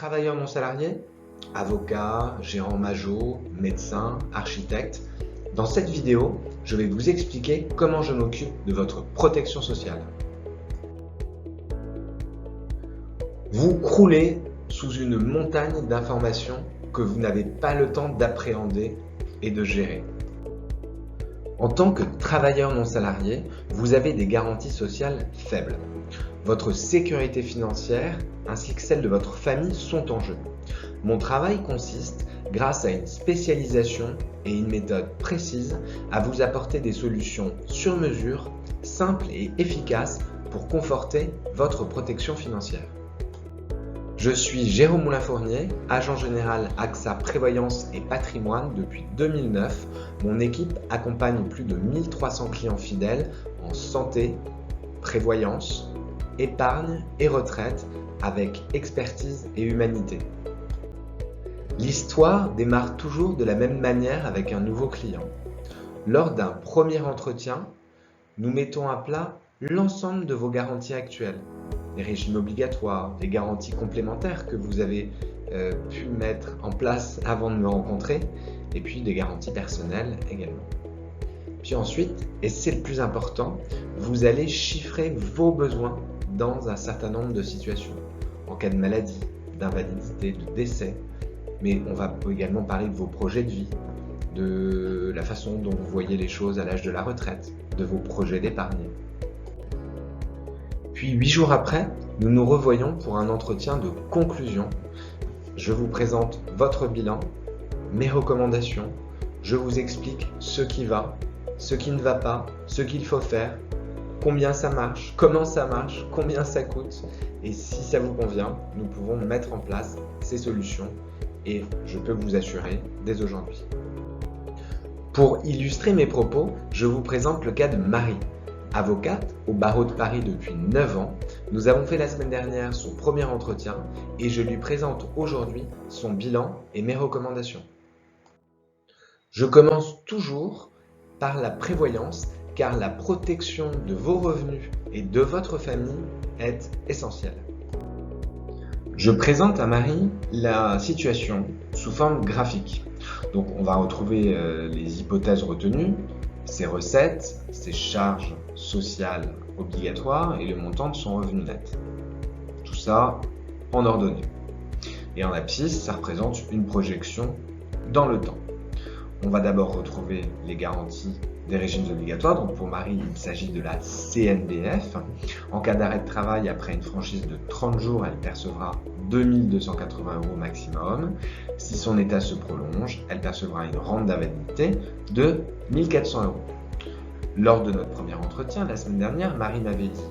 travailleur non salarié, avocat, gérant major, médecin, architecte. Dans cette vidéo, je vais vous expliquer comment je m'occupe de votre protection sociale. Vous croulez sous une montagne d'informations que vous n'avez pas le temps d'appréhender et de gérer. En tant que travailleur non salarié, vous avez des garanties sociales faibles. Votre sécurité financière ainsi que celle de votre famille sont en jeu. Mon travail consiste, grâce à une spécialisation et une méthode précise, à vous apporter des solutions sur mesure, simples et efficaces pour conforter votre protection financière. Je suis Jérôme Moulin-Fournier, agent général AXA Prévoyance et Patrimoine depuis 2009. Mon équipe accompagne plus de 1300 clients fidèles en santé, prévoyance, épargne et retraite avec expertise et humanité. L'histoire démarre toujours de la même manière avec un nouveau client. Lors d'un premier entretien, nous mettons à plat l'ensemble de vos garanties actuelles, les régimes obligatoires, les garanties complémentaires que vous avez pu mettre en place avant de me rencontrer, et puis des garanties personnelles également. Puis ensuite, et c'est le plus important, vous allez chiffrer vos besoins dans un certain nombre de situations, en cas de maladie, d'invalidité, de décès, mais on va également parler de vos projets de vie, de la façon dont vous voyez les choses à l'âge de la retraite, de vos projets d'épargne. Puis 8 jours après, nous nous revoyons pour un entretien de conclusion. Je vous présente votre bilan, mes recommandations, je vous explique ce qui va, ce qui ne va pas, ce qu'il faut faire, combien ça marche, comment ça marche, combien ça coûte, et si ça vous convient, nous pouvons mettre en place ces solutions et je peux vous assurer dès aujourd'hui. Pour illustrer mes propos, je vous présente le cas de Marie. Avocate au barreau de Paris depuis 9 ans, nous avons fait la semaine dernière son premier entretien et je lui présente aujourd'hui son bilan et mes recommandations. Je commence toujours par la prévoyance car la protection de vos revenus et de votre famille est essentielle. Je présente à Marie la situation sous forme graphique. Donc on va retrouver les hypothèses retenues, ses recettes, ses charges sociales obligatoires et le montant de son revenu net. Tout ça en ordonnée. Et en abscisse, ça représente une projection dans le temps. On va d'abord retrouver les garanties des régimes obligatoires. Donc pour Marie, il s'agit de la CNBF. En cas d'arrêt de travail après une franchise de 30 jours, elle percevra 2 280 € maximum. Si son état se prolonge, elle percevra une rente d'invalidité de 1 400 €. Lors de notre premier entretien, la semaine dernière, Marie m'avait dit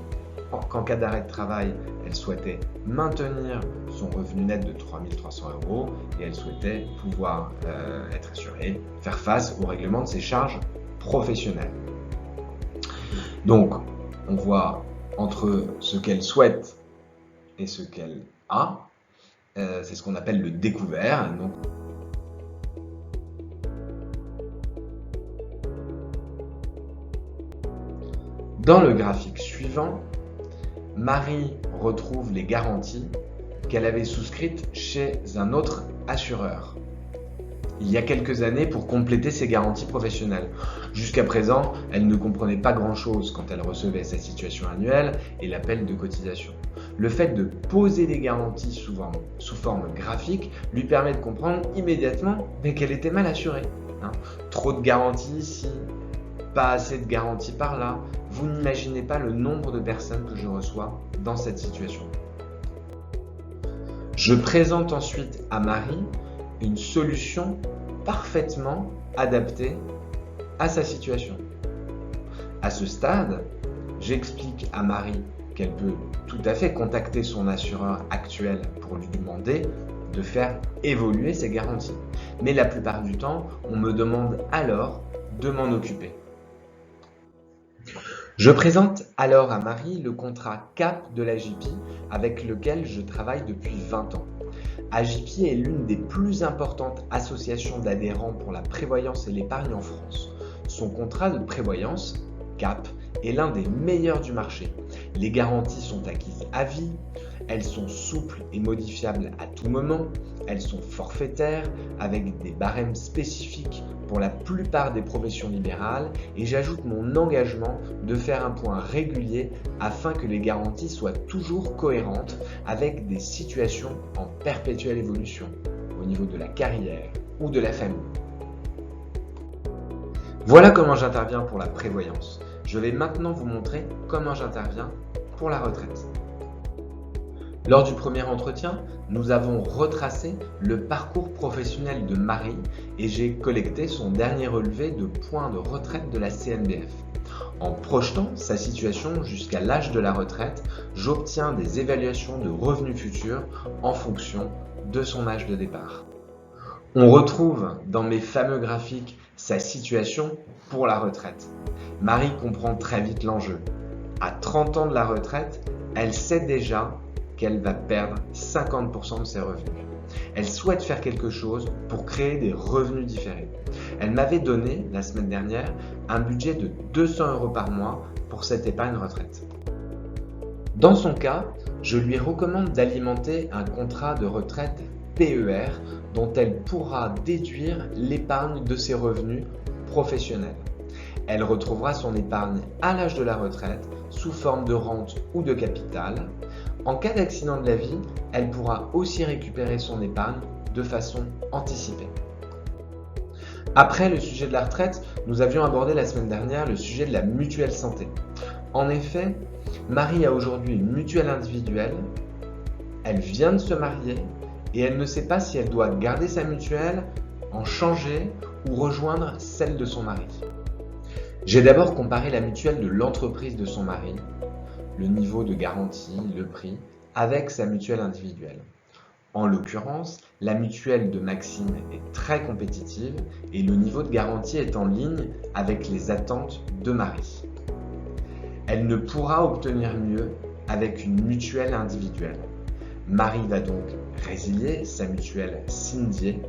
qu'en cas d'arrêt de travail, elle souhaitait maintenir son revenu net de 3 300 € et elle souhaitait pouvoir être assurée, faire face au règlement de ses charges professionnelles. Donc, on voit entre ce qu'elle souhaite et ce qu'elle a, c'est ce qu'on appelle le découvert. Donc, dans le graphique suivant, Marie retrouve les garanties qu'elle avait souscrites chez un autre assureur il y a quelques années pour compléter ses garanties professionnelles. Jusqu'à présent, elle ne comprenait pas grand-chose quand elle recevait sa situation annuelle et l'appel de cotisation. Le fait de poser des garanties sous forme graphique lui permet de comprendre immédiatement qu'elle était mal assurée. Trop de garanties ici, pas assez de garanties par là. Vous n'imaginez pas le nombre de personnes que je reçois dans cette situation. Je présente ensuite à Marie une solution parfaitement adaptée à sa situation. À ce stade, j'explique à Marie qu'elle peut tout à fait contacter son assureur actuel pour lui demander de faire évoluer ses garanties. Mais la plupart du temps, on me demande alors de m'en occuper. Je présente alors à Marie le contrat CAP de l'AJPI avec lequel je travaille depuis 20 ans. AJPI est l'une des plus importantes associations d'adhérents pour la prévoyance et l'épargne en France. Son contrat de prévoyance, CAP, est l'un des meilleurs du marché. Les garanties sont acquises à vie, Elles sont souples et modifiables à tout moment. Elles sont forfaitaires avec des barèmes spécifiques pour la plupart des professions libérales et j'ajoute mon engagement de faire un point régulier afin que les garanties soient toujours cohérentes avec des situations en perpétuelle évolution au niveau de la carrière ou de la famille. Voilà comment j'interviens pour la prévoyance. Je vais maintenant vous montrer comment j'interviens pour la retraite. Lors du premier entretien, nous avons retracé le parcours professionnel de Marie et j'ai collecté son dernier relevé de points de retraite de la CNBF. En projetant sa situation jusqu'à l'âge de la retraite, j'obtiens des évaluations de revenus futurs en fonction de son âge de départ. On retrouve dans mes fameux graphiques sa situation pour la retraite. Marie comprend très vite l'enjeu. À 30 ans de la retraite, elle sait déjà qu'elle va perdre 50% de ses revenus. Elle souhaite faire quelque chose pour créer des revenus différés. Elle m'avait donné, la semaine dernière, un budget de 200 € par mois pour cette épargne retraite. Dans son cas, je lui recommande d'alimenter un contrat de retraite PER dont elle pourra déduire l'épargne de ses revenus professionnels. Elle retrouvera son épargne à l'âge de la retraite sous forme de rente ou de capital. En cas d'accident de la vie, elle pourra aussi récupérer son épargne de façon anticipée. Après le sujet de la retraite, nous avions abordé la semaine dernière le sujet de la mutuelle santé. En effet, Marie a aujourd'hui une mutuelle individuelle, elle vient de se marier et elle ne sait pas si elle doit garder sa mutuelle, en changer ou rejoindre celle de son mari. J'ai d'abord comparé la mutuelle de l'entreprise de son mari, le niveau de garantie, le prix, avec sa mutuelle individuelle. En l'occurrence, la mutuelle de Maxime est très compétitive et le niveau de garantie est en ligne avec les attentes de Marie. Elle ne pourra obtenir mieux avec une mutuelle individuelle. Marie va donc résilier sa mutuelle Cindier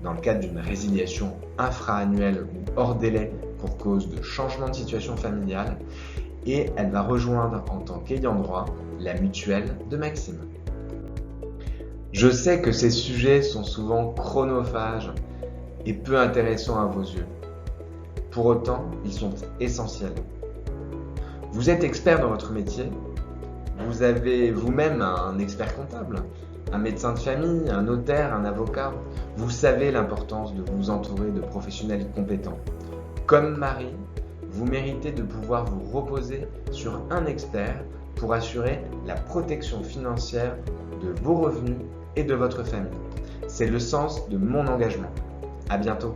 dans le cadre d'une résiliation infra-annuelle ou hors délai pour cause de changement de situation familiale et elle va rejoindre en tant qu'ayant droit la mutuelle de Maxime. Je sais que ces sujets sont souvent chronophages et peu intéressants à vos yeux. Pour autant, ils sont essentiels. Vous êtes expert dans votre métier, vous avez vous-même un expert comptable, un médecin de famille, un notaire, un avocat. Vous savez l'importance de vous entourer de professionnels compétents. Comme Marie, vous méritez de pouvoir vous reposer sur un expert pour assurer la protection financière de vos revenus et de votre famille. C'est le sens de mon engagement. À bientôt.